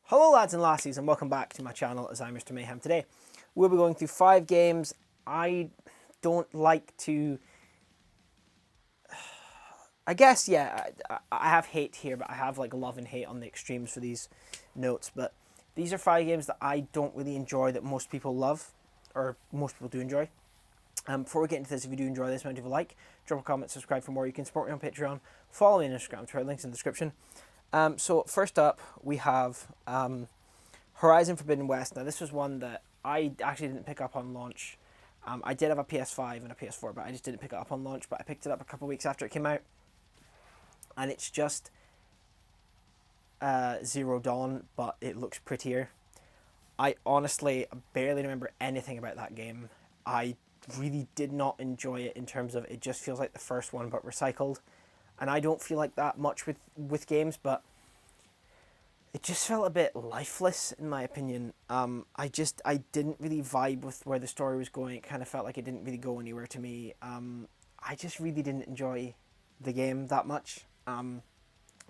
Hello lads and lassies and welcome back to my channel as I'm Mr. Mayhem. Today we'll be going through 5 games I don't like to... I guess, yeah, I have hate here, but I have like love and hate on the extremes for these notes. But these are 5 games that I don't really enjoy that most people love, or most people do enjoy. Before we get into this, if you do enjoy this, leave a like, drop a comment, subscribe for more. You can support me on Patreon, follow me on Instagram, Twitter, links in the description. So first up, we have Horizon Forbidden West. Now this was one that I actually didn't pick up on launch. I did have a PS5 and a PS4, but I just didn't pick it up on launch. But I picked it up a couple of weeks after it came out. And it's just Zero Dawn, but it looks prettier. I honestly barely remember anything about that game. I really did not enjoy it in terms of it just feels like the first one, but recycled. And I don't feel like that much with games, but it just felt a bit lifeless in my opinion. I didn't really vibe with where the story was going. It kind of felt like it didn't really go anywhere to me. I just really didn't enjoy the game that much. I know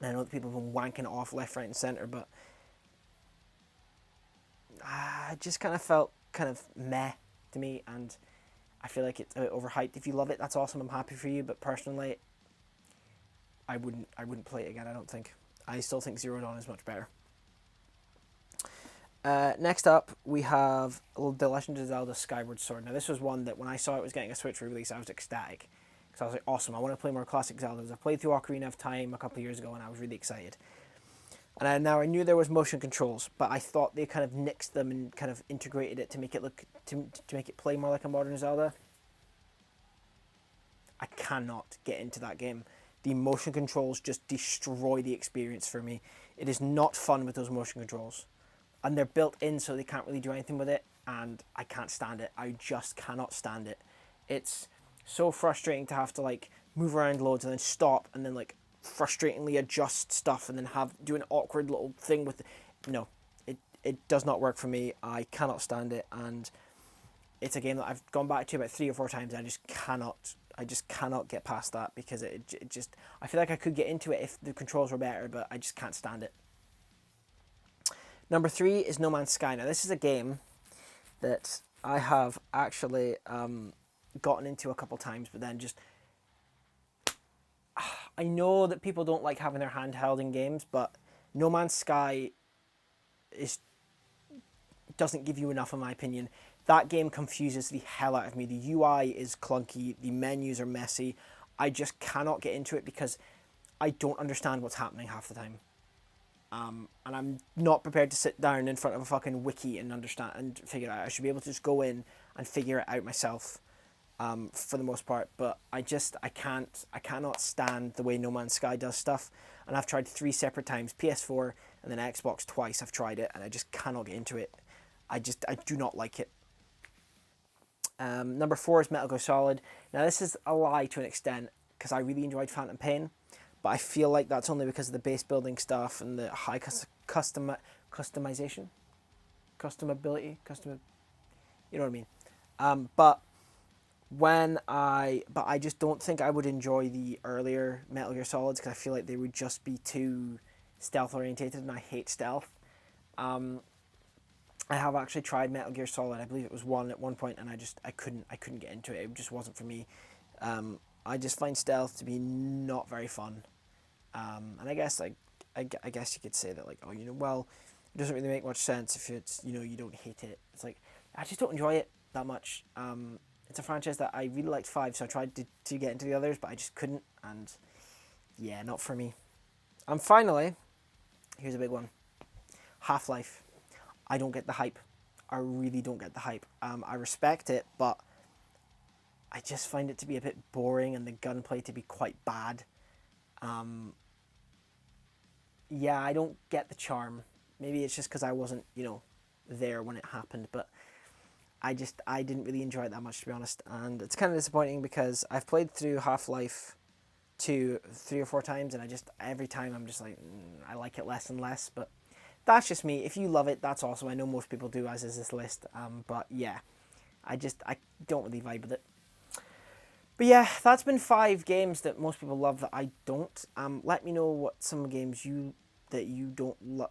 that people have been wanking it off left, right and centre, but I just kind of felt kind of meh to me, and I feel like it's a bit overhyped. If you love it, that's awesome. I'm happy for you, but personally, I wouldn't play it again, I don't think. I still think Zero Dawn is much better. Next up, we have The Legend of Zelda Skyward Sword. Now, this was one that when I saw it was getting a Switch release, I was ecstatic. Because I was like, awesome, I want to play more classic Zeldas. I played through Ocarina of Time a couple of years ago, and I was really excited. And now I knew there was motion controls, but I thought they kind of nixed them and kind of integrated it to make it look to make it play more like a modern Zelda. I cannot get into that game. The motion controls just destroy the experience for me. It is not fun with those motion controls. And they're built in so they can't really do anything with it. And I can't stand it. I just cannot stand it. It's so frustrating to have to like move around loads and then stop and then like frustratingly adjust stuff and then do an awkward little thing with it. No, it does not work for me. I cannot stand it. And it's a game that I've gone back to about 3 or 4 times and I just cannot get past that because it just... I feel like I could get into it if the controls were better, but I just can't stand it. Number 3 is No Man's Sky. Now, this is a game that I have actually gotten into a couple times, but then just... I know that people don't like having their hand held in games, but No Man's Sky doesn't give you enough, in my opinion. That game confuses the hell out of me. The UI is clunky. The menus are messy. I just cannot get into it because I don't understand what's happening half the time. And I'm not prepared to sit down in front of a fucking wiki and understand and figure it out. I should be able to just go in and figure it out myself, for the most part. But I cannot stand the way No Man's Sky does stuff. And I've tried 3 separate times, PS4 and then Xbox twice. I've tried it and I just cannot get into it. I do not like it. Number 4 is Metal Gear Solid. Now this is a lie to an extent because I really enjoyed Phantom Pain, but I feel like that's only because of the base building stuff and the high customization, customability, you know what I mean. But I just don't think I would enjoy the earlier Metal Gear Solids because I feel like they would just be too stealth orientated, and I hate stealth. I have actually tried Metal Gear Solid. I believe it was 1 at one point, and I couldn't get into it. It just wasn't for me. I just find stealth to be not very fun. And I guess I guess you could say that, like, oh, well, it doesn't really make much sense if it's, you don't hate it. It's like, I just don't enjoy it that much. It's a franchise that I really liked 5, so I tried to get into the others, but I just couldn't. And yeah, not for me. And finally, here's a big one: HalfLife. I don't get the hype. I really don't get the hype. I respect it, but I just find it to be a bit boring and the gunplay to be quite bad. Yeah, I don't get the charm. Maybe it's just because I wasn't, there when it happened, but I didn't really enjoy it that much, to be honest. And it's kind of disappointing because I've played through Half-Life 2 3 or 4 times, and every time I'm just like, I like it less and less, but that's just me. If you love it, that's awesome. I know most people do, as is this list. But yeah, I don't really vibe with it. But yeah, that's been 5 games that most people love that I don't. Let me know what some games that you don't love.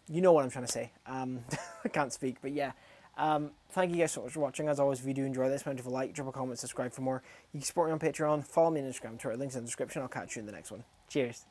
You know what I'm trying to say. I can't speak, but yeah. Thank you guys so much for watching. As always, if you do enjoy this, remember to like, drop a comment, subscribe for more. You can support me on Patreon, follow me on Instagram, Twitter, links in the description. I'll catch you in the next one. Cheers.